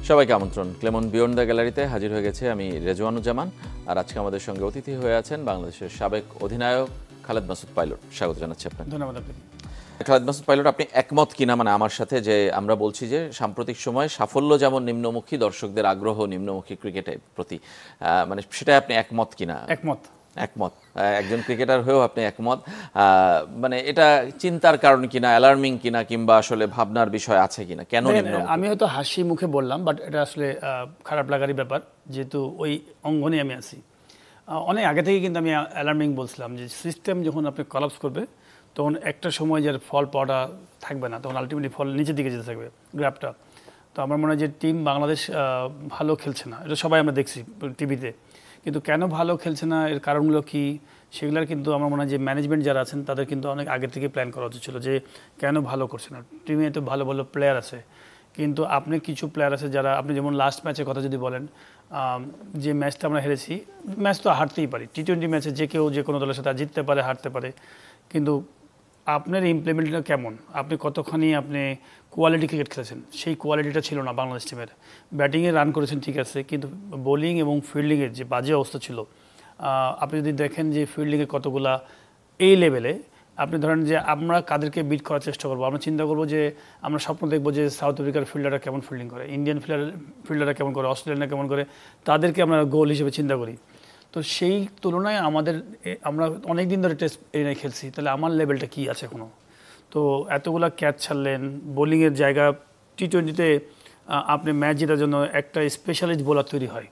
সবাইকে আমন্ত্রণ। Clemon beyond the গ্যালারিতে হাজির হয়ে গেছে আমি রেজওয়ানুজ্জামান, আর আজকে আমাদের সঙ্গে অতিথি হয়ে আছেন বাংলাদেশের সাবেক অধিনায়ক খালেদ মাসুদ পাইলট। স্বাগত জানাচ্ছি আপনাকে। ধন্যবাদ আপনাকে। খালেদ মাসুদ পাইলট, আপনি একমত কিনা মানে আমার সাথে যে আমরা বলছি যে সাম্প্রতিক সময়ে সাফল্য যেমন নিম্নমুখী, দর্শকদের আগ্রহ নিম্নমুখী ক্রিকেটের প্রতি, মানে সেটা আপনি একমত কিনা? একমত। একজন ক্রিকেটার হয়েও আপনি একমত, মানে এটা চিন্তার কারণ কিনা, অ্যালার্মিং কিনা, কিংবা আসলে ভাবনার বিষয় আছে কিনা? কেন আমি হয়তো হাসি মুখে বললাম, বাট এটা আসলে খারাপ লাগারই ব্যাপার, যেহেতু ওই অঙ্গনে আমি আছি। অনেক আগে থেকে কিন্তু আমি অ্যালার্মিং বলছিলাম যে সিস্টেম যখন আপনি কলাপস করবে তখন একটা সময় যার ফল পাওয়াটা থাকবে না, তখন আলটিমেটলি ফল নিচের দিকে যেতে থাকবে গ্রাফটা। তো আমার মনে হয় যে টিম বাংলাদেশ ভালো খেলছে না, এটা সবাই আমরা দেখছি টিভিতে। কিন্তু কেন ভালো খেলছে না, এর কারণগুলো কী, সেগুলোর কিন্তু আমার মনে হয় যে ম্যানেজমেন্ট যারা আছেন তাদের কিন্তু অনেক আগে থেকে প্ল্যান করা উচিত ছিল যে কেন ভালো করছে না। টিমে তো ভালো ভালো প্লেয়ার আছে, কিন্তু আপনি কিছু প্লেয়ার আছে যারা, আপনি যেমন লাস্ট ম্যাচের কথা যদি বলেন, যে ম্যাচটা আমরা হেরেছি, ম্যাচ তো হারতেই পারি, টি-20 ম্যাচে যে কেউ যে কোনো দলের সাথে জিততে পারে, হারতে পারে, কিন্তু আপনার ইমপ্লিমেন্টটা কেমন, আপনি কতখানি আপনি কোয়ালিটি ক্রিকেট খেলেছেন, সেই কোয়ালিটিটা ছিল না বাংলাদেশ টিমের। ব্যাটিংয়ে রান করেছেন ঠিক আছে, কিন্তু বোলিং এবং ফিল্ডিংয়ের যে বাজে অবস্থা ছিল, আপনি যদি দেখেন যে ফিল্ডিংয়ে কতগুলা এই লেভেলে, আপনি ধরেন যে আমরা কাদেরকে বিট করার চেষ্টা করবো, আমরা চিন্তা করবো যে আমরা স্বপ্ন দেখবো যে সাউথ আফ্রিকার ফিল্ডাররা কেমন ফিল্ডিং করে, ইন্ডিয়ান ফিল্ডাররা কেমন করে, অস্ট্রেলিয়ানরা কেমন করে, তাদেরকে আমরা গোল হিসেবে চিন্তা করি। তো সেই তুলনায় আমরা অনেক দিন ধরে টেস্ট এনে খেলছি, তাহলে আমার লেভেলটা কী আছে এখনও? তো এতগুলা ক্যাচ ছাড়লেন, বোলিংয়ের জায়গা, টি-20তে আপনি ম্যাচ জেতার জন্য একটা স্পেশালিস্ট বোলার তৈরি হয়।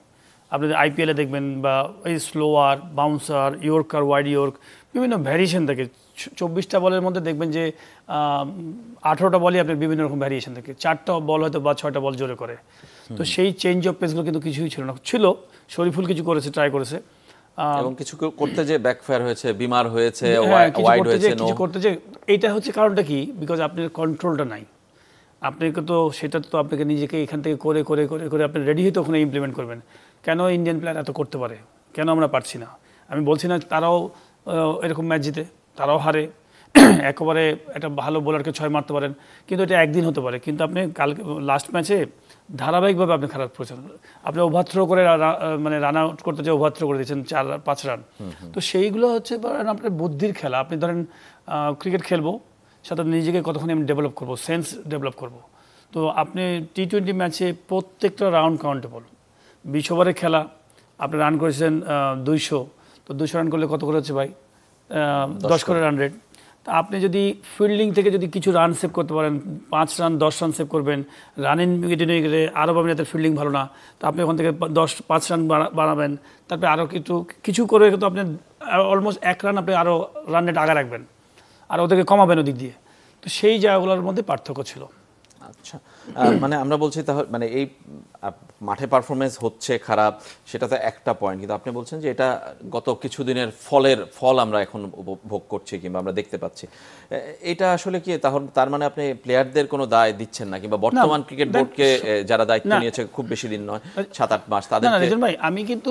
আপনি আইপিএলে দেখবেন, বা এই slower, bouncer, yorker, wide York, বিভিন্ন ভ্যারিয়েশন থাকে। 24টা বলের মধ্যে দেখবেন যে 18টা বলই আপনার বিভিন্ন রকম ভ্যারিয়েশন থাকে, 4টা বল হয়তো বা 6টা বল জোরে করে। তো সেই চেঞ্জ অফ পেসগুলো কিন্তু কিছুই ছিল না। শরীফুল কিছু করেছে, ট্রাই করেছে, এবং কিছু করতে যে ব্যাকফায়ার হয়েছে, বিমার হয়েছে, ওয়াইড হয়েছে, কিছু করতে যে, এইটা হচ্ছে কারণটা কি, বিকজ আপনার কন্ট্রোলটা নাই। আপনাকে তো সেটা তো আপনাকে নিজেকে এখান থেকে করে করে করে করে আপনি রেডি হয়ে তো ওখানে ইমপ্লিমেন্ট করবেন। কেন ইন্ডিয়ান প্লেয়ার এত করতে পারে, কেন আমরা পারছি না? আমি বলছি না তারাও এরকম ম্যাচ জিতে, তারাও হারে, একেবারে একটা ভালো বোলারকে 6 মারতে পারেন, কিন্তু এটা একদিন হতে পারে। কিন্তু আপনি কালকে লাস্ট ম্যাচে ধারাবাহিকভাবে আপনি খারাপ করেছেন, আপনি ওভারথ্রো করে মানে রান আউট করতে যে ওভারথ্রো করে দিয়েছেন 4-5 রান। তো সেইগুলো হচ্ছে আপনার বুদ্ধির খেলা। আপনি ধরেন ক্রিকেট খেলবো, সাথে নিজেকে কতক্ষণ আমি ডেভেলপ করবো, সেন্স ডেভেলপ করবো। তো আপনি টি-20 ম্যাচে প্রত্যেকটা রাউন্ড কাউন্টেবল। 20 ওভারে খেলা, আপনি রান করেছেন 200, তো 200 রান করলে কত করে হচ্ছে ভাই? 10 করে রান রেট। তা আপনি যদি ফিল্ডিং থেকে যদি কিছু রান সেভ করতে পারেন, 5 রান 10 রান সেভ করবেন, রানিং উইকেটে নিয়ে গেলে আরও ভাবেন যাতে ফিল্ডিং ভালো না, তো আপনি ওখান থেকে 5 রান বাড়াবেন, তারপরে আরও কিছু করে তো আপনি অলমোস্ট 1 রান আপনি আরও রান রেট আগা রাখবেন, আর ওদেরকে কমাবেন ওদিক দিয়ে। তো সেই জায়গাগুলোর মধ্যে পার্থক্য ছিল। আচ্ছা, মানে আমরা বলছি তাহলে, মানে এই মাঠে পারফরমেন্স হচ্ছে খারাপ, সেটা তো একটা পয়েন্ট, কিন্তু আপনি বলছেন যে এটা গত কিছুদিনের ফল আমরা এখন উপভোগ করছি কিংবা আমরা দেখতে পাচ্ছি। এটা আসলে কি তার মানে আপনি প্লেয়ারদের কোনো দায় দিচ্ছেন না, কিংবা বর্তমান ক্রিকেট বোর্ডকে যারা দায়িত্ব নিয়েছে খুব বেশি দিন নয়, 7-8 মাস, তাদের? না রিজন ভাই, আমি কিন্তু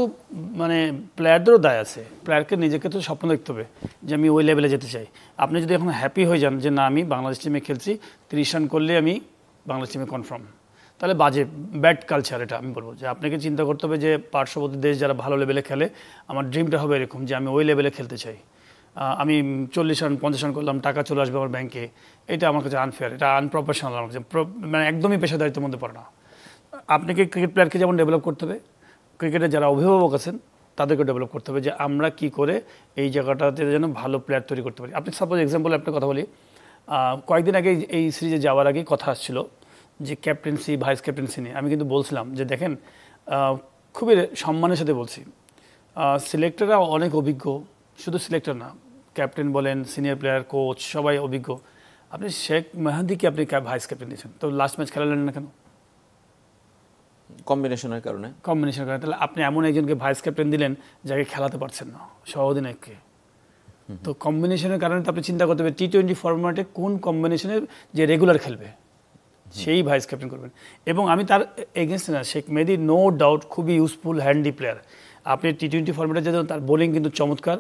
মানে প্লেয়ারদেরও দায় আছে। প্লেয়ারকে নিজেকে তো স্বপ্ন দেখতে হবে যে আমি ওই লেভেলে যেতে চাই। আপনি যদি এখন হ্যাপি হয়ে যান যে না আমি বাংলাদেশ টিমে খেলছি, 30 রান করলে আমি বাংলাদেশ টিমে কনফার্ম, তাহলে ব্যাড কালচার। এটা আমি বলবো যে আপনাকে চিন্তা করতে হবে যে পার্শ্ববর্তী দেশ যারা ভালো লেভেলে খেলে, আমার ড্রিমটা হবে এরকম যে আমি ওই লেভেলে খেলতে চাই। আমি 40 রান 50 রান করলাম, টাকা চলে আসবে আমার ব্যাংকে, এটা আমার কাছে আনফেয়ার, এটা আনপ্রফেশনাল, আমার কাছে মানে একদমই পেশাদারিত্বের মধ্যে পড়ে না। আপনাকে ক্রিকেট প্লেয়ারকে যেমন ডেভেলপ করতে হবে, ক্রিকেটের যারা অভিভাবক আছেন তাদেরকে ডেভেলপ করতে হবে যে আমরা কি করে এই জায়গাটাতে যেন ভালো প্লেয়ার তৈরি করতে পারি। আপনি সাপোজ এক্সাম্পল আপনার কথা বলি, কয়েকদিন আগে এই সিরিজে যাওয়ার আগে কথা আসছিল যে ক্যাপ্টেন্সি, ভাইস ক্যাপ্টেন্সি নিয়ে। আমি কিন্তু বলছিলাম যে দেখেন, খুবই সম্মানের সাথে বলছি, সিলেক্টররা অনেক অভিজ্ঞ, শুধু সিলেক্টর না, ক্যাপ্টেন বলেন, সিনিয়র প্লেয়ার, কোচ, সবাই অভিজ্ঞ। আপনি শেখ মেহাদিকে আপনি ভাইস ক্যাপ্টেন দিয়েছেন, তো লাস্ট ম্যাচ খেলালেন না কেন? কম্বিনেশনের কারণে। তাহলে আপনি এমন একজনকে ভাইস ক্যাপ্টেন দিলেন যাকে খেলাতে পারছেন না, সহ-অধিনায়ককে। তো কম্বিনেশনের কারণে তো আপনি চিন্তা করতে হবে টি-20 ফরম্যাটে কোন কম্বিনেশনের যে রেগুলার খেলবে সেই ভাইস ক্যাপ্টেন করবেন। এবং আমি তার এগেনস্ট না, শেখ মেহেদী নো ডাউট খুবই ইউজফুল, হ্যান্ডি প্লেয়ার। আপনি টি-20 ফরম্যাটে যেতে তার বোলিং কিন্তু চমৎকার,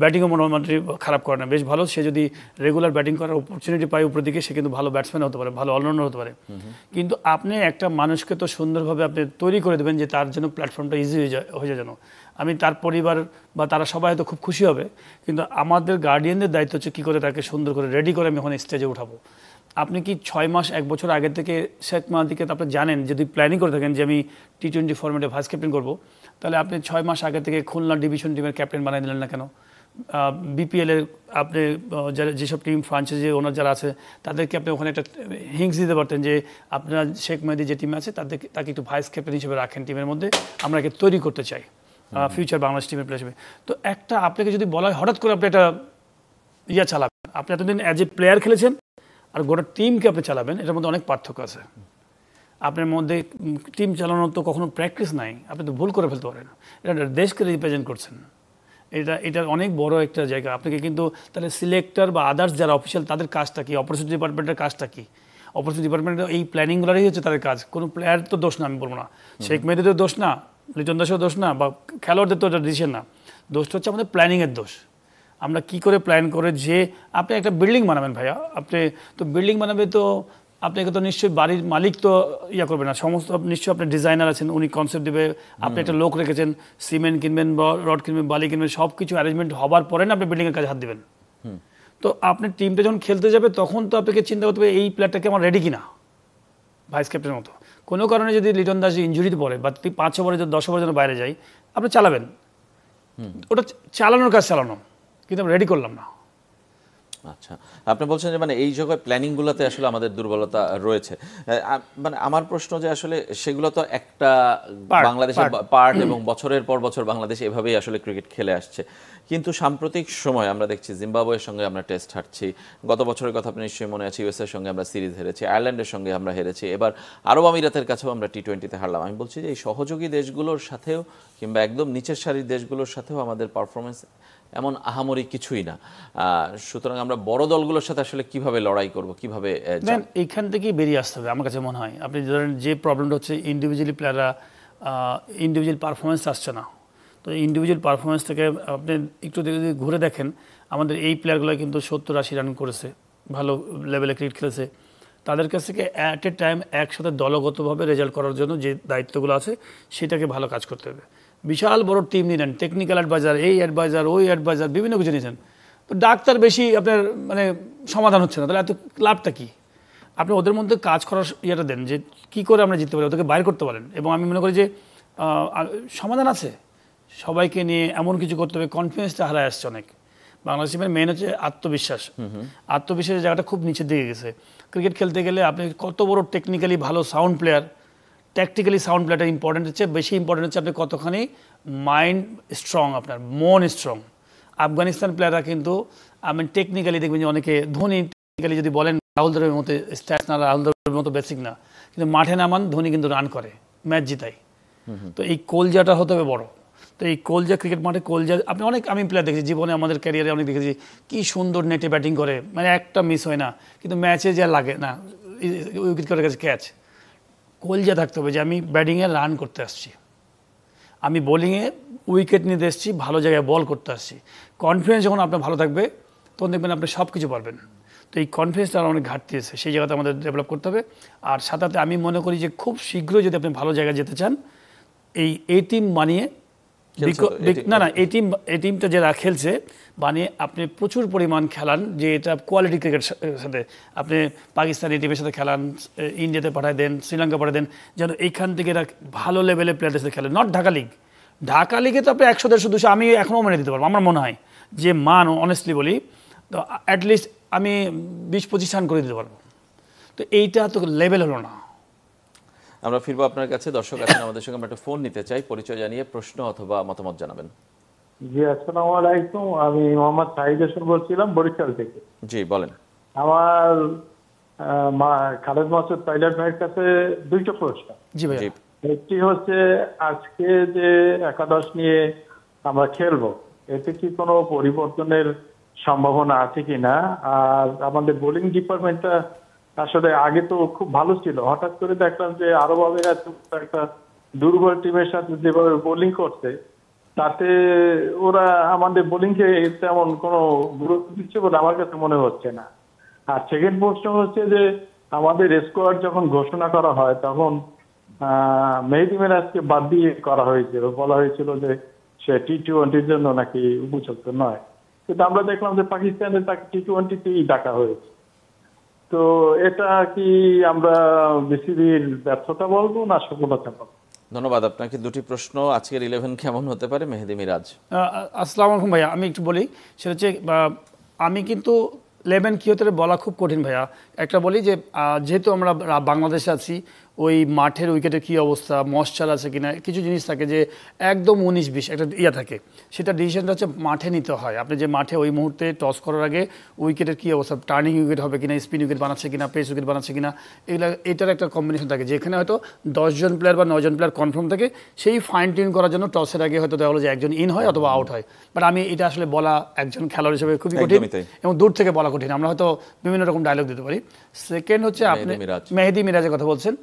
ব্যাটিংও মোটামুটি খারাপ করে না, বেশ ভালো। সে যদি রেগুলার ব্যাটিং করার অপরচুনিটি পায় উপর দিকে, সে কিন্তু ভালো ব্যাটসম্যান হতে পারে, ভালো অলরাউন্ডার হতে পারে। কিন্তু আপনি একটা মানুষকে তো সুন্দরভাবে আপনি তৈরি করে দেবেন যে তার জন্য প্ল্যাটফর্মটা ইজি হয়ে যায় যেন। আমি তার পরিবার বা তারা সবাই হয়তো খুব খুশি হবে, কিন্তু আমাদের গার্ডিয়ানদের দায়িত্ব হচ্ছে কী করে তাকে সুন্দর করে রেডি করে আমি ওখানে স্টেজে উঠাবো। আপনি কি 6 মাস 1 বছর আগে থেকে শেখ মাহাদিকে আপনি জানেন, যদি প্ল্যানিং করে থাকেন যে আমি T20 ফরম্যাটে ভাইস ক্যাপ্টেন করবো, তাহলে আপনি 6 মাস আগে থেকে খুলনা ডিভিশন টিমের ক্যাপ্টেন বানিয়ে দিলেন না কেন? বিপিএলের আপনি যেসব টিম ফ্রাঞ্চাইজি ওনার যারা আছে তাদেরকে আপনি ওখানে একটা হিংস দিতে পারতেন যে আপনার শেখ মেহেদী যে টিমে আছে তাকে একটু ভাইস ক্যাপ্টেন হিসেবে রাখেন টিমের মধ্যে, আমরা একে তৈরি করতে চাই ফিউচার বাংলাদেশ টিমের প্লেয়ার হিসেবে। তো একটা আপনাকে যদি বলা হয় হঠাৎ করে আপনি একটা চালাবেন, আপনি এতদিন অ্যাজ এ প্লেয়ার খেলেছেন আর গোটা টিমকে আপনি চালাবেন, এটার মধ্যে অনেক পার্থক্য আছে। আপনার মধ্যে টিম চালানোর তো কখনো প্র্যাকটিস নাই, আপনি তো ভুল করে ফেলতে পারেন। এটা দেশকে রিপ্রেজেন্ট করছেন, এটা অনেক বড় একটা জায়গা। আপনাকে কিন্তু তাহলে সিলেক্টর বা আদার্স যারা অফিসিয়াল তাদের কাজটা কি, অপারেশন ডিপার্টমেন্টের কাজটা কি? অপারেশন ডিপার্টমেন্টের এই প্ল্যানিংগুলোরই হচ্ছে তাদের কাজ। কোনো প্লেয়ার তো দোষ না, আমি বলবো না শেখ মেহেদীদের দোষ না, লিটন দাসের দোষ না, বা খেলোয়াড়দের তো এটা ডিসিশন না, দোষটা হচ্ছে আমাদের প্ল্যানিংয়ের দোষ। আমরা কি করে প্ল্যান করে যে আপনি একটা বিল্ডিং বানাবেন ভাইয়া, আপনি তো বিল্ডিং বানাবে তো আপনাকে তো নিশ্চয়ই বাড়ির মালিক তো করবে না, সমস্ত নিশ্চয়ই আপনার ডিজাইনার আছেন, উনি কনসেপ্ট দেবে, আপনি একটা লোক রেখেছেন, সিমেন্ট কিনবেন, রড কিনবেন, বালি কিনবেন, সব কিছু অ্যারেঞ্জমেন্ট হবার পরে না আপনি বিল্ডিংয়ের কাজে হাত দেবেন। তো আপনার টিমটা যখন খেলতে যাবে তখন তো আপনাকে চিন্তা করতে হবে এই প্লেয়ারটাকে আমার রেডি কিনা ভাইস ক্যাপ্টেনের মতো। কোনো কারণে যদি লিটন দাস ইঞ্জুরিতে পড়ে বা 5 ওভারে যদি 10 ওভারের জন্য বাইরে যায়, আপনি চালাবেন, ওটা চালানোর কাজ চালানো, কিন্তু আমরা রেডি করলাম না। আচ্ছা, আপনি বলছেন যে মানে এই জায়গায় প্ল্যানিংগুলোতে আসলে আমাদের দুর্বলতা রয়েছে। মানে আমার প্রশ্ন যে আসলে সেগুলো তো একটা বাংলাদেশের পার্ট, এবং বছরের পর বছর বাংলাদেশ এভাবেই আসলে ক্রিকেট খেলে আসছে। কিন্তু সাম্প্রতিক সময় আমরা দেখছি জিম্বাবুয়ের সঙ্গে আমরা টেস্ট হারছি, গত বছরের কথা আপনি নিশ্চয়ই মনে আছে, ইউএসএর সঙ্গে আমরা সিরিজ হেরেছি, আয়ারল্যান্ডের সঙ্গে আমরা হেরেছি, এবার আরব আমিরাতের কাছেও আমরা T20-তে হারলাম। আমি বলছি যে এই সহযোগী দেশগুলোর সাথেও কিংবা একদম নিচের সারির দেশগুলোর সাথেও আমাদের পারফরমেন্স এমন আহামরি কিছুই না। সুতরাং আমরা বড় দলগুলোর সাথে আসলে কিভাবে লড়াই করব, কিভাবে এইখান থেকেই বেরিয়ে আসতে হবে আমার কাছে মনে হয়। আপনি ধরেন যে প্রবলেমটা হচ্ছে ইন্ডিভিজুয়ালি প্লেয়াররা ইন্ডিভিজুয়াল পারফরমেন্স আসছে না, তো ইন্ডিভিজুয়াল পারফরমেন্স থেকে আপনি একটু যদি ঘুরে দেখেন আমাদের এই প্লেয়ারগুলো কিন্তু 70-80 রান করেছে, ভালো লেভেলে ক্রিকেট খেলেছে। তাদের কাছ থেকে অ্যাট এ টাইম একসাথে দলগতভাবে রেজাল্ট করার জন্য যে দায়িত্বগুলো আছে সেটাকে ভালো কাজ করতে হবে। বিশাল বড় টিম নিলেন, টেকনিক্যাল অ্যাডভাইজার, এই অ্যাডভাইজার, ওই অ্যাডভাইজার, বিভিন্ন কিছু নিয়েছেন, তো ডাক্তার বেশি আপনার মানে সমাধান হচ্ছে না, তাহলে এত লাভটা কী? আপনি ওদের মধ্যে কাজ করার ইয়েটা দেন যে কী করে আমরা জিততে পারি, ওদেরকে বাইর করতে পারেন। এবং আমি মনে করি যে সমাধান আছে, সবাইকে নিয়ে এমন কিছু করতে হবে। কনফিডেন্সটা হারায় আসছে অনেক। বাংলাদেশ টিমের মেন হচ্ছে আত্মবিশ্বাস, আত্মবিশ্বাসের জায়গাটা খুব নিচের দিকে গেছে। ক্রিকেট খেলতে গেলে আপনি কত বড় টেকনিক্যালি ভালো সাউন্ড প্লেয়ার, ট্যাকটিক্যালি সাউন্ড প্লেয়ারটা ইম্পর্টেন্ট হচ্ছে, বেশি ইম্পর্টেন্ট হচ্ছে আপনি কতখানি মাইন্ড স্ট্রং, আপনার মন স্ট্রং। আফগানিস্তান প্লেয়াররা কিন্তু আমি টেকনিক্যালি দেখবেন যে অনেকে ধোনি টেকনিক্যালি যদি বলেন রাহুল দ্রাবিড়ের মতো স্ট্যাটস না, রাহুল দ্রাবিড়ের মতো বেসিক না, কিন্তু মাঠে নামান ধোনি কিন্তু রান করে, ম্যাচ জিতায়। তো এই কলজাটা হতে হবে বড়। তো এই কলজা ক্রিকেট মাঠে কলজা আপনি অনেক, আমি প্লেয়ার দেখেছি জীবনে, আমাদের ক্যারিয়ারে অনেক দেখেছি কি সুন্দর নেটে ব্যাটিং করে, মানে একটা মিস হয় না, কিন্তু ম্যাচে যা লাগে না, উইকেট করে গেছে ক্যাচ। কলজা থাকতে হবে যে আমি ব্যাটিংয়ে রান করতে আসছি, আমি বোলিংয়ে উইকেট নিতে এসেছি, ভালো জায়গায় বল করতে আসছি। কনফিডেন্স যখন আপনার ভালো থাকবে তখন দেখবেন আপনি সব কিছু পারবেন। তো এই কনফিডেন্সটা অনেক ঘাটতি আছে, সেই জায়গাতে আমাদের ডেভেলপ করতে হবে। আর সাথে আমি মনে করি যে খুব শীঘ্রই যদি আপনি ভালো জায়গায় যেতে চান, এই টিম বানিয়ে এই টিমটা যারা খেলছে বানিয়ে আপনি প্রচুর পরিমাণ খেলান, যে এটা কোয়ালিটি ক্রিকেট সাথে আপনি পাকিস্তানি টিমের সাথে খেলান, ইন্ডিয়াতে পাঠায় দেন, শ্রীলঙ্কা পাঠায় দেন, যেন এইখান থেকে এরা ভালো লেভেলের প্লেয়ারদের সাথে খেলে। নট ঢাকা লিগ, ঢাকা লিগে তো আপনি 100-150-200 আমি এখনও মেনে দিতে পারবো, আমার মনে হয় যে মান, অনেস্টলি বলি তো অ্যাটলিস্ট আমি 20-25 রান করে দিতে পারবো। তো এইটা তো লেভেল হলো না। আমরা ফিরবো আপনার কাছে। দর্শক আছেন আমাদের সঙ্গে, আমরা একটা ফোন নিতে চাই, পরিচয় জানিয়ে প্রশ্ন অথবা মতামত জানাবেন। জি, আসসালামু আলাইকুম, আমি মোহাম্মদ সাহিদ হোসেন বলছিলাম বরিশাল থেকে। জি বলেন। আমার খালেদ মাসুদ পাইলট ভাইয়ের কাছে দুইটা প্রশ্ন। জি ভাই। একটি হচ্ছে আজকে যে একাদশ নিয়ে আমরা খেলবো, এতে কি কোনো পরিবর্তনের সম্ভাবনা আছে কিনা? আর আমাদের বোলিং ডিপার্টমেন্টটা আসলে আগে তো খুব ভালো ছিল, হঠাৎ করে দেখলাম যে আরব আমিরাত একটা দুর্বল টিমের সাথে যেভাবে বোলিং করছে, তাতে ওরা আমাদের বোলিংকে তেমন কোনো গুরুত্ব দিচ্ছে বলে আমার কাছে মনে হচ্ছে না। আর সেকেন্ড প্রশ্ন হচ্ছে যে আমাদের স্কোয়াড যখন ঘোষণা করা হয় তখন মেহেদী মিরাজকে বাদ দিয়ে করা হয়েছিল, বলা হয়েছিল যে সে টি-20-র জন্য নাকি উপযুক্ত নয়, কিন্তু আমরা দেখলাম যে পাকিস্তানে তাকে টি-20-তেই ডাকা হয়েছে। তো এটা কি আমরা বিসিবির ব্যর্থতা বলবো না সফলতা বলবো? ধন্যবাদ আপনাকে। দুটি প্রশ্ন, আজকের 11 কেমন হতে পারে মেহেদী মিরাজ? আসসালামু আলাইকুম ভাইয়া, আমি একটু বলি। সেটা হচ্ছে আমি কিন্তু 11 কি হতে পারে বলা খুব কঠিন ভাইয়া। একটা বলি যে যেহেতু আমরা বাংলাদেশে আছি, ওই মাঠের উইকেটের কী অবস্থা, ময়শ্চার আছে কিনা, কিছু জিনিস থাকে যে একদম 19-20 একটা থাকে, সেটা ডিসিশনটা হচ্ছে মাঠে নিতে হয়। আপনি যে মাঠে ওই মুহূর্তে টস করার আগে উইকেটের কী অবস্থা, টার্নিং উইকেট হবে কিনা, স্পিন উইকেট বানাচ্ছে কিনা, পেস উইকেট বানাচ্ছে কিনা, এটার একটা কম্বিনেশন থাকে, যেখানে হয়তো 10 জন প্লেয়ার বা 9 জন প্লেয়ার কনফার্ম থাকে। সেই ফাইন টিউন করার জন্য টসের আগে হয়তো দেখা হলো যে একজন ইন হয় অথবা আউট হয়। বাট আমি এটা আসলে বলা একজন খেলোয়াড় হিসেবে খুবই কঠিন এবং দূর থেকে বলা কঠিন। আমরা হয়তো বিভিন্ন রকম ডায়লগ দিতে পারি। সেকেন্ড হচ্ছে আপনি মেহেদী মিরাজের কথা বলছেন।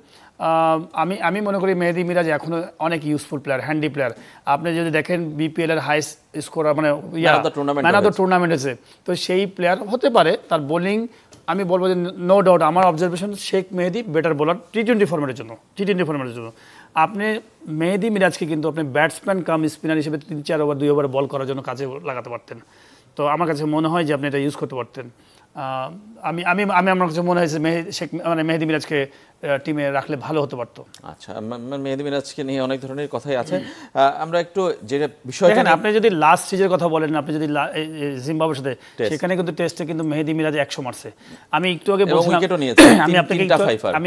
আমি মনে করি মেহেদী মিরাজ এখনো অনেক ইউজফুল প্লেয়ার, হ্যান্ডি প্লেয়ার। আপনি যদি দেখেন বিপিএল এর হাইস্ট স্কোরার মানে ম্যান অফ দ্য টুর্নামেন্ট আছে, তো সেই প্লেয়ার হতে পারে। তার বোলিং আমি বলবো যে নো ডাউট, আমার অবজারভেশন শেখ মেহেদী বেটার বোলার টি-20 ফর্মেটের জন্য। আপনি মেহেদী মিরাজকে কিন্তু আপনি ব্যাটসম্যান কাম স্পিনার হিসেবে 3-4 ওভার 2 ওভার বল করার জন্য কাজে লাগাতে পারতেন। তো আমার কাছে মনে হয় যে আপনি এটা ইউজ করতে পারতেন। আমার কাছে মনে হয়েছে মেহেদী মিরাজকে টিমে রাখলে ভালো হতে পারতো। আচ্ছা, মেহেদী মিরাজকে নিয়ে অনেক ধরনের কথাই আছে। আমরা একটু যেটা বিষয়, আপনি যদি লাস্ট সিজের কথা বলেন, আপনি যদি জিম্বাবুয়ের সাথে, সেখানে কিন্তু টেস্টে কিন্তু মেহেদী মিরাজ 100 মারছে। আমি একটু আগে বলছিলাম আমি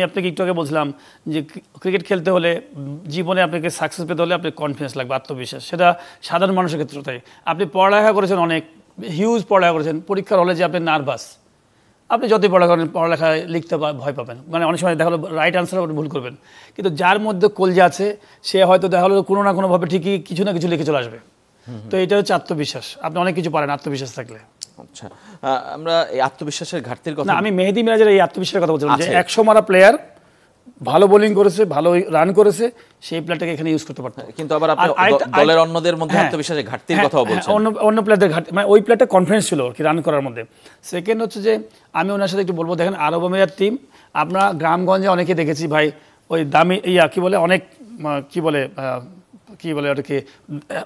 আপনাকে একটু আগে বলছিলাম যে ক্রিকেট খেলতে হলে, জীবনে আপনাকে সাকসেস পেতে হলে আপনার কনফিডেন্স লাগবে, আত্মবিশ্বাস। সেটা সাধারণ মানুষের ক্ষেত্রে তাই। আপনি পড়ালেখা করেছেন, অনেক হিউজ পড়ালেখা করেছেন, পরীক্ষার হলে যে আপনি নার্ভাস, আপনি যতই পড়ালেখায় লিখতে ভয় পাবেন, মানে অনেক সময় দেখা হলো রাইট আনসার আপনি ভুল করবেন। কিন্তু যার মধ্যে কলজা আছে সে হয়তো দেখা হলো কোনো না কোনোভাবে ঠিকই কিছু না কিছু লিখে চলে আসবে। তো এটা হচ্ছে আত্মবিশ্বাস, আপনি অনেক কিছু পারেন আত্মবিশ্বাস থাকলে। আচ্ছা, আমরা এই আত্মবিশ্বাসের ঘাটতির কথা, আমি মেহেদী মিরাজের এই আত্মবিশ্বাসের কথা বলছিলাম যে 100 মারা প্লেয়ার, ভালো বোলিং করেছে, ভালো রান করেছে, সেই প্লেয়ারটাকে এখানে ইউজ করতে পারতো। কিন্তু আবার আপনি দলের অন্যদের মধ্যে আত্মবিশ্বাসের ঘাটতির কথাও বলছেন। অন্য প্লেয়ারদের ঘাটতি মানে ওই প্লেয়ারটা কনফিডেন্স ছিল কি রান করার মধ্যে। সেকেন্ড হচ্ছে যে আমি ওনার সাথে একটু বলবো, দেখেন আরব আমিরাত টিম, আমরা গ্রামগঞ্জে অনেকে দেখেছি ভাই, ওই দামি কি বলে অনেক কি বলে ওটাকে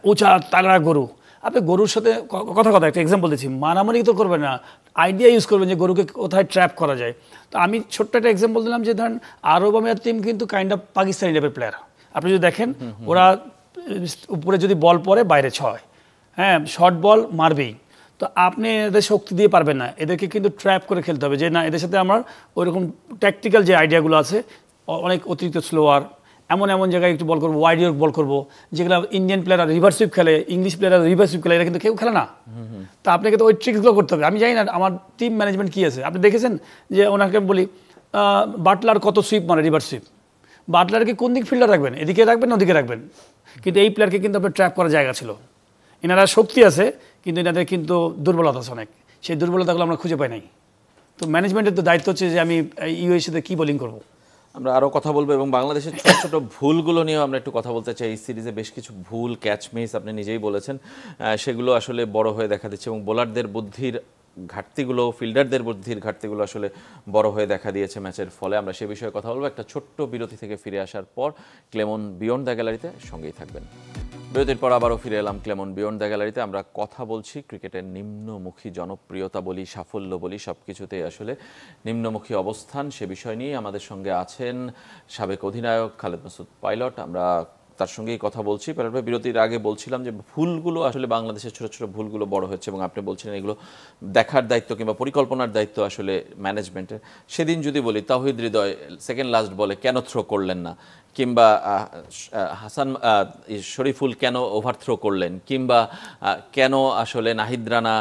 উঁচা তাগড়া গরু। আপনি গরুর সাথে কথা একটা এক্সাম্পল দিচ্ছি, মারামারি তো করবেন না, আইডিয়া ইউজ করবেন যে গরুকে কোথায় ট্র্যাপ করা যায়। তো আমি ছোট্ট একটা এক্সাম্পল দিলাম যে ধরেন আরব আমিরাত টিম কিন্তু কাইন্ড অফ পাকিস্তানি টাইপের প্লেয়ার। আপনি যদি দেখেন ওরা উপরে যদি বল পড়ে বাইরে 6, হ্যাঁ শর্ট বল মারবেই। তো আপনি এদের শক্তি দিয়ে পারবেন না, এদেরকে কিন্তু ট্র্যাপ করে খেলতে হবে, যে না এদের সাথে আমার ওইরকম ট্যাকটিক্যাল যে আইডিয়াগুলো আছে, অনেক অতিরিক্ত স্লোয়ার, এমন জায়গায় একটু বল করবো, ওয়াইড ইয়র্ক বল করবো, যেগুলো ইন্ডিয়ান প্লেয়াররা রিভার্স সুইপ খেলে, ইংলিশ প্লেয়াররা রিভার্স সুইপ খেলে, এরা কিন্তু কেউ খেলে না। তো আপনাকে তো ওই ট্রিক্সগুলো করতে হবে। আমি জানি না আমার টিম ম্যানেজমেন্ট কী আছে, আপনি দেখেছেন যে ওনাকে বলি বাটলার কত সুইপ মানে রিভার্স সুইপ, বাটলারকে কোন দিক ফিল্ডার রাখবেন, এদিকে রাখবেন ওদিকে রাখবেন, কিন্তু এই প্লেয়ারকে কিন্তু আপনার ট্র্যাপ করার জায়গা ছিল। এনারা শক্তি আছে কিন্তু এনাদের কিন্তু দুর্বলতা আছে অনেক, সেই দুর্বলতাগুলো আমরা খুঁজে পাই নাই। তো ম্যানেজমেন্টের তো দায়িত্ব হচ্ছে যে আমি ইউএসএতে কী বোলিং করবো। আমরা আরও কথা বলবো এবং বাংলাদেশের ছোট ছোট ভুলগুলো নিয়েও আমরা একটু কথা বলতে চাই। এই সিরিজে বেশ কিছু ভুল, ক্যাচ মিস আপনি নিজেই বলেছেন, সেগুলো আসলে বড় হয়ে দেখা দিচ্ছে এবং বোলারদের বুদ্ধির ঘাটতিগুলো, ফিল্ডারদের বুদ্ধির ঘাটতিগুলো আসলে বড় হয়ে দেখা দিয়েছে ম্যাচের ফলে। আমরা সে বিষয়ে কথা বলবো একটা ছোট্ট বিরতি থেকে ফিরে আসার পর। ক্লেমন বিয়ন্ড দ্য গ্যালারিতে সঙ্গেই থাকবেন। বিরতির পর আবারও ফিরে এলাম ক্লেমন বিয়ন্ড দ্য গ্যালারিতে। আমরা কথা বলছি ক্রিকেটের নিম্নমুখী জনপ্রিয়তা বলি, সাফল্য বলি, সব কিছুতেই আসলে নিম্নমুখী অবস্থান, সে বিষয় নিয়ে আমাদের সঙ্গে আছেন সাবেক অধিনায়ক খালেদ মাসুদ পাইলট। আমরা তার সঙ্গেই কথা বলছি। বিরতির আগে বলছিলাম যে ভুলগুলো আসলে বাংলাদেশের ছোট ছোট ভুলগুলো বড় হচ্ছে এবং আপনি বলছিলেন এগুলো দেখার দায়িত্ব কিংবা পরিকল্পনার দায়িত্ব আসলে ম্যানেজমেন্টের। সেদিন যদি বলি তাওহিদ হৃদয় সেকেন্ড লাস্ট বলে কেন থ্রো করলেন না, কিংবা হাসান শরীফুল কেন ওভার থ্রো করলেন, কিংবা কেন আসলে নাহিদ রানা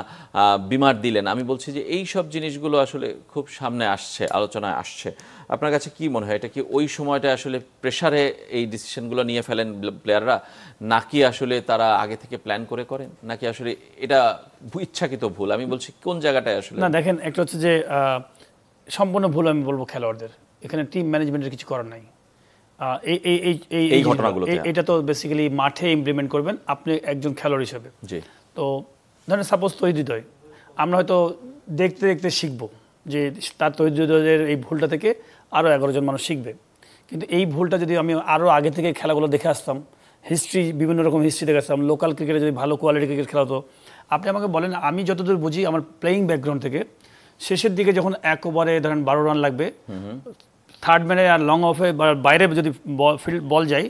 বিমার দিলেন, আমি বলছি যে এই সব জিনিসগুলো আসলে খুব সামনে আসছে, আলোচনায় আসছে। আপনার কাছে কি মনে হয়, এটা কি ওই সময়টা আসলে প্রেসারে এই ডিসিশনগুলো নিয়ে ফেলেন প্লেয়াররা, নাকি আসলে তারা আগে থেকে প্ল্যান করে করেন, নাকি আসলে এটা ইচ্ছাকৃত ভুল? আমি বলছি কোন জায়গাটায় আসলে না, দেখেন একটা হচ্ছে যে সম্পূর্ণ ভুল আমি বলবো খেলোয়াড়দের, এখানে টিম ম্যানেজমেন্টের কিছু করার নাই। এই ঘটনাগুলোতে এটা তো বেসিক্যালি মাঠে ইমপ্লিমেন্ট করবেন আপনি একজন খেলোয়াড় হিসেবে। জি। তো ধরেন সাপোজ তৈরি হৃদয়, আমরা হয়তো দেখতে দেখতে শিখবো যে তার তৈরি হৃদয়ের এই ভুলটা থেকে আরও 11 জন মানুষ শিখবে। কিন্তু এই ভুলটা যদি আমি আরও আগে থেকে খেলাগুলো দেখে আসতাম, হিস্ট্রি বিভিন্ন রকম হিস্ট্রি দেখে আসতাম, লোকাল ক্রিকেটে যদি ভালো কোয়ালিটি ক্রিকেট খেলা হতো। আপনি আমাকে বলেন, আমি যতদূর বুঝি আমার প্লেয়িং ব্যাকগ্রাউন্ড থেকে, শেষের দিকে যখন এক ওভারে ধরেন 12 রান লাগবে, থার্ড ম্যানে আর লং অফে বাইরে যদি বল যায়,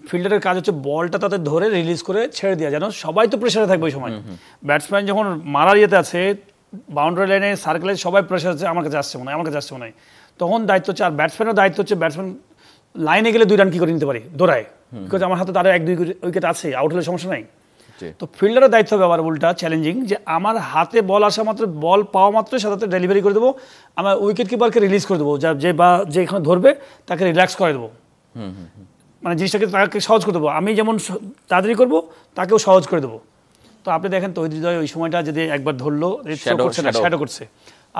ফিল্ডারের কাজ হচ্ছে বলটা তাতে ধরে রিলিজ করে ছেড়ে দেওয়া, যেন সবাই তো প্রেশারে থাকবে ওই সময়। ব্যাটসম্যান যখন মারার ইয়েতে আছে, বাউন্ডারি লাইনে সার্কেলে সবাই প্রেশার আছে, আমার কাছে আসছে মনে হয়, আমার কাছে আসছে মনে হয়, তখন দায়িত্ব হচ্ছে, আর ব্যাটসম্যানের দায়িত্ব হচ্ছে ব্যাটসম্যান লাইনে গেলে 2 রান কী করে নিতে পারি দৌড়ায়, বিকজ আমার হাতে তারা 1-2 উইকেট আছে, আউট হলে সমস্যা নাই। তো ফিল্ডারের দায়িত্ব হবে আবার উল্টা চ্যালেঞ্জিং, যে আমার হাতে বল আসা মাত্র, বল পাওয়া মাত্র সাথে ডেলিভারি করে দেবো, আমার উইকেট কিপারকে রিলিজ করে দেবো, যে এখানে ধরবে তাকে রিল্যাক্স করে দেবো, মানে জিনিসটাকে তাকে সহজ করে দেবো। আমি যেমন তাড়াতাড়ি করবো, তাকেও সহজ করে দেবো। তো আপনি দেখেন তৈরি হৃদয় ওই সময়টা যদি একবার ধরলো, শ্যাডো করছে,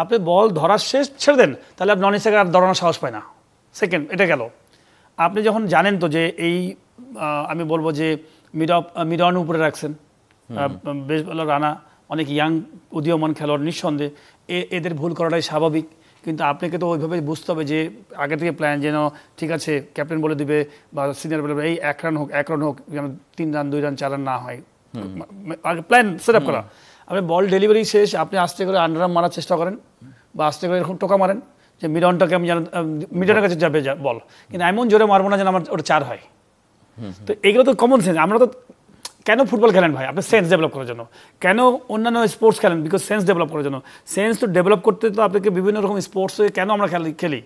আপনি বল ধরার শেষ ছেড়ে দেন, তাহলে আপনি নন স্ট্রাইকার আর ধরানোর সাহস পায় না। সেকেন্ড, এটা গেল। আপনি যখন জানেন তো যে এই আমি বলবো যে মিড অন উপরে রাখছেন, বেশ ভালো রানা, অনেক ইয়াং উদীয়মান খেলোয়াড়, নিঃসন্দেহে এদের ভুল করাটাই স্বাভাবিক। কিন্তু আপনাকে তো ওইভাবে বুঝতে হবে যে আগে থেকে প্ল্যান, যেন ঠিক আছে ক্যাপ্টেন বলে দিবে বা সিনিয়র বলে এই 1 রান হোক, যেন 3 রান 2 রান 4 রান না হয়, আগে প্ল্যান সেট আপ করা। আপনি বল ডেলিভারি শেষ, আপনি আস্তে করে আন্ডারআর্ম মারার চেষ্টা করেন বা আস্তে করে এরকম টোকা মারেন যে মিড অনটাকে আমি যেন মিডনের কাছে যাবে বল, কিন্তু এমন জোরে মারবো না যেন আমার ওটা 4 হয়। তো এগুলো তো কমন সেন্স। আমরা তো কেন ফুটবল খেলেন ভাই? আপনি সেন্স ডেভেলপ করার জন্য। কেন অন্যান্য স্পোর্টস খেলেন? বিকজ সেন্স ডেভেলপ করার জন্য। সেন্স তো ডেভেলপ করতে তো আপনাকে বিভিন্ন রকম স্পোর্টসে কেন আমরা খেলি?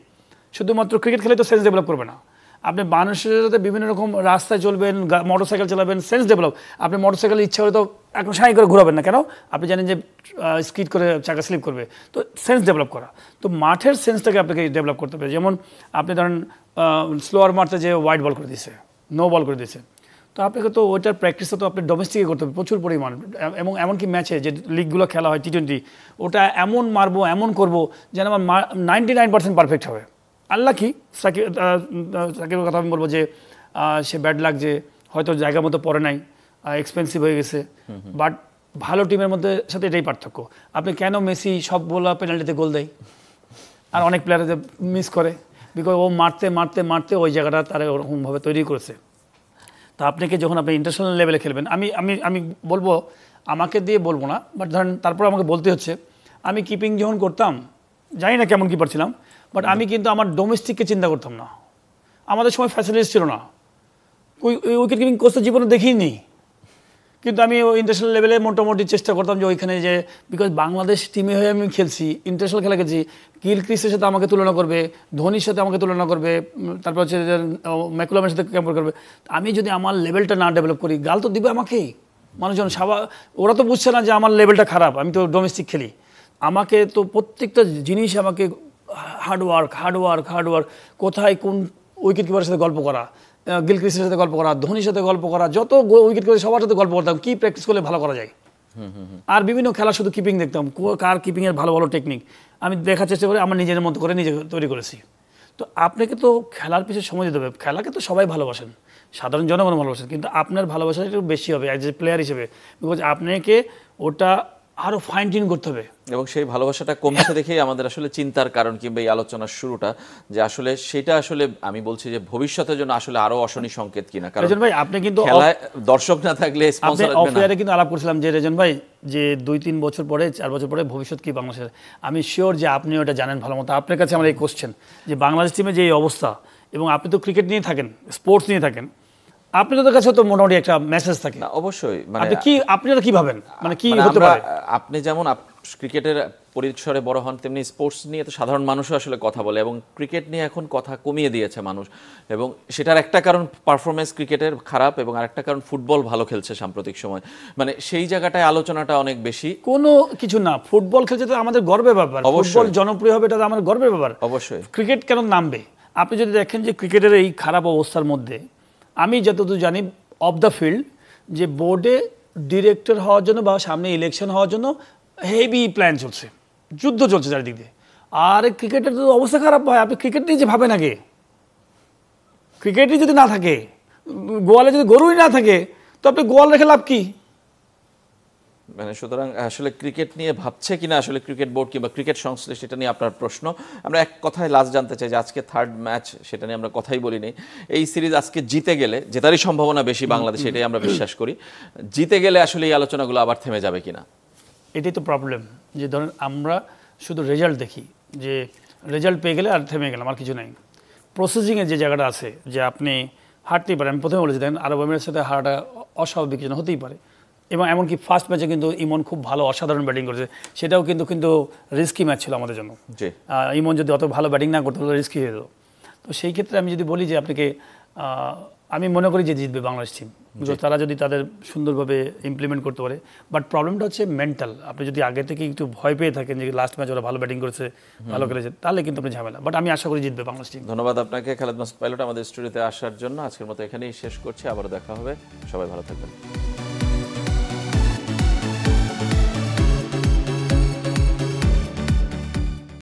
শুধুমাত্র ক্রিকেট খেলে তো সেন্স ডেভেলপ করবে না। আপনি মানুষের সাথে বিভিন্ন রকম রাস্তায় চলবেন, মোটরসাইকেল চালাবেন, সেন্স ডেভেলপ। আপনি মোটরসাইকেল ইচ্ছা করে তো এখন সাই করে ঘোরাবেন না, কেন? আপনি জানেন যে স্কিড করে চাকা স্লিপ করবে, তো সেন্স ডেভেলপ করা। তো মাঠের সেন্সটাকে আপনাকে ডেভেলপ করতে হবে। যেমন আপনি ধরেন স্লোয়ার মারতে যে ওয়াইড বল করে দিয়েছে, নো বল করে দিয়েছে, তো আপনাকে তো ওইটার প্র্যাকটিসটা তো আপনি ডোমেস্টিকে করতে হবে প্রচুর পরিমাণ। এবং এমনকি ম্যাচে যে লিগগুলো খেলা হয় T20, ওটা এমন মারবো, এমন করবো যেন আমার 99% পারফেক্ট হবে। আল্লাহ কি সাকিবের কথা আমি বলবো যে সে ব্যাড লাক, যে হয়তো জায়গা মতো পড়ে নাই, এক্সপেন্সিভ হয়ে গেছে, বাট ভালো টিমের মধ্যে সাথে এটাই পার্থক্য। আপনি কেন মেসি সবগুলো পেনাল্টিতে গোল দেয় আর অনেক প্লেয়ার মিস করে? বিকজ ও মারতে মারতে মারতে ওই জায়গাটা তারা ওরকমভাবে তৈরি করেছে। তা আপনাকে যখন আপনি ইন্টারন্যাশনাল লেভেলে খেলবেন, আমি বলবো, আমাকে দিয়ে বলবো না, বাট ধরেন তারপর আমাকে বলতে হচ্ছে, আমি কিপিং যখন করতাম, জানি না কেমন কিপার ছিলাম, বাট আমি কিন্তু আমার ডোমেস্টিককে চিন্তা করতাম না। আমাদের সময় ফ্যাসিলিটিস ছিল না, উইকেট কিপিং কোচ তো জীবনে দেখিনি, কিন্তু আমি ইন্টারন্যাশনাল লেভেলে মোটামুটি চেষ্টা করতাম যে ওইখানে যে, বিকজ বাংলাদেশ টিমে হয়ে আমি খেলছি, ইন্টারন্যাশনাল খেলা খেলছি, গিলক্রিস্টের সাথে আমাকে তুলনা করবে, ধোনির সাথে আমাকে তুলনা করবে, তারপর হচ্ছে ম্যাকুলামের সাথে কম্পেয়ার করবে। আমি যদি আমার লেভেলটা না ডেভেলপ করি, গাল তো দিবে আমাকেই মানুষজন। ওরা তো বুঝছে না যে আমার লেভেলটা খারাপ, আমি তো ডোমেস্টিক খেলি। আমাকে তো প্রত্যেকটা জিনিস আমাকে হার্ডওয়ার্ক, কোথায় কোন উইকেট কিপারের সাথে গল্প করা, গিলক্রিস্টের সাথে গল্প করা, ধোনির সাথে গল্প করা, যত উইকেট কিপার সবার সাথে গল্প করতাম, কি প্র্যাকটিস করলে ভালো করা যায়। আর বিভিন্ন খেলা শুধু কিপিং দেখতাম, কার কিপিংয়ের ভালো ভালো টেকনিক আমি দেখার চেষ্টা করে আমার নিজের মতো করে নিজে তৈরি করেছি। তো আপনাকে তো খেলার পিছনে সময় দিতে হবে। খেলাকে তো সবাই ভালোবাসেন, সাধারণ জনগণ ভালোবাসেন, কিন্তু আপনার ভালোবাসাটা একটু বেশি হবে অ্যাজ এ প্লেয়ার হিসেবে, বিকজ আপনাকে ওটা আরও ফাইন টিউন করতে হবে। এবং সেই ভালোবাসাটা কমছে দেখেই আমাদের আসলে চিন্তার কারণ, কিংবা এই আলোচনার শুরুটা, যে আসলে সেটা আসলে আমি বলছি যে ভবিষ্যতের জন্য আসলে আরো অশনি সংকেত কিনা। কারণ রেজন ভাই, আপনি কিন্তু খেলায় দর্শক না থাকলে স্পন্সর আসবে না। অফেয়ারে কিন্তু আলাপ করছিলাম যে রেজন ভাই, যে 2-3 বছর পরে, 4 বছর পরে ভবিষ্যৎ কি বাংলাদেশের, আমি শিওর যে আপনি ওটা জানেন ভালো মতো। আপনার কাছে আমার এই কোশ্চেন, যে বাংলাদেশ টিমে যে এই অবস্থা, এবং আপনি তো ক্রিকেট নিয়ে থাকেন, স্পোর্টস নিয়ে থাকেন, আপনাদের কাছে তো মোটামুটি একটা মেসেজ থাকে। অবশ্যই, মানে আপনারা কি ভাবেন, মানে কি হতে পারে? আপনি যেমন ক্রিকেটের পরিসরে বড় হন, তেমনি স্পোর্টস নিয়ে তো সাধারণ মানুষও আসলে কথা বলে, এবং ক্রিকেট নিয়ে এখন কথা কমিয়ে দিয়েছে মানুষ। এবং সেটার একটা কারণ পারফরমেন্স ক্রিকেটের খারাপ, এবং আরেকটা কারণ ফুটবল ভালো খেলছে সাম্প্রতিক সময়। মানে সেই জায়গাটায় আলোচনাটা অনেক বেশি। কোনো কিছু না, ফুটবল খেলছে তো আমাদের গর্বের ব্যাপার, ফুটবল জনপ্রিয় হবে, এটা আমাদের গর্বের ব্যাপার। অবশ্যই। ক্রিকেট কেন নামবে? আপনি যদি দেখেন যে ক্রিকেটের এই খারাপ অবস্থার মধ্যে, আমি যতদূর জানি অফ দ্য ফিল্ড, যে বোর্ডে ডিরেক্টর হওয়ার জন্য বা সামনে ইলেকশন হওয়ার জন্য হেভি প্ল্যান চলছে, যুদ্ধ চলছে চারিদিক দিয়ে। আর ক্রিকেটের তো অবস্থা খারাপ হয়, আপনি ক্রিকেট নিয়ে যে ভাবেন আগে, ক্রিকেটই যদি না থাকে, গোয়ালে যদি গরুই না থাকে, তো আপনি গোয়াল রেখে লাভ কি? মানে সুতরাং আসলে ক্রিকেট নিয়ে ভাবছে কিনা আসলে ক্রিকেট বোর্ড কিংবা ক্রিকেট সংশ্লিষ্ট, সেটা নিয়ে আপনার প্রশ্ন। আমরা এক কথায় লাস্ট জানতে চাই যে আজকে থার্ড ম্যাচ, সেটা নিয়ে আমরা কথাই বলিনি। এই সিরিজ আজকে জিতে গেলে, জেতারই সম্ভাবনা বেশি বাংলাদেশ, এটাই আমরা বিশ্বাস করি। জিতে গেলে আসলে এই আলোচনাগুলো আবার থেমে যাবে কিনা, এটাই তো প্রবলেম, যে ধরেন আমরা শুধু রেজাল্ট দেখি, যে রেজাল্ট পেয়ে গেলে আর থেমে গেলাম, আর কিছু নাই। প্রসেসিংয়ের যে জায়গাটা আছে, যে আপনি হারতেই পারেন। আমি প্রথমে বলেছি, দেখেন আরব আমিরাতের সাথে হারাটা অস্বাভাবিক কিছু হতেই পারে। এবং এমনকি ফার্স্ট ম্যাচে কিন্তু ইমন খুব ভালো অসাধারণ ব্যাটিং করেছে, সেটাও কিন্তু রিস্কি ম্যাচ ছিল আমাদের জন্য। ইমন যদি অত ভালো ব্যাটিং না করতে হলে রিস্কি হয়ে যেত। তো সেই ক্ষেত্রে আমি যদি বলি যে আপনাকে, আমি মনে করি যে জিতবে বাংলাদেশ টিম, তারা যদি তাদের সুন্দরভাবে ইমপ্লিমেন্ট করতে পারে। বাট প্রবলেমটা হচ্ছে মেন্টাল। আপনি যদি আগে থেকে একটু ভয় পেয়ে থাকেন যে লাস্ট ম্যাচ ওরা ভালো ব্যাটিং করেছে, ভালো খেলেছে, তাহলে কিন্তু আপনি ঝামেলা। বাট আমি আশা করি জিতবে বাংলাদেশ টিম। ধন্যবাদ আপনাকে খালেদ মাসুদ পাইলট আমাদের স্টুডিওতে আসার জন্য। আজকের মতো এখানেই শেষ করছি, আবারও দেখা হবে, সবাই ভালো থাকবেন।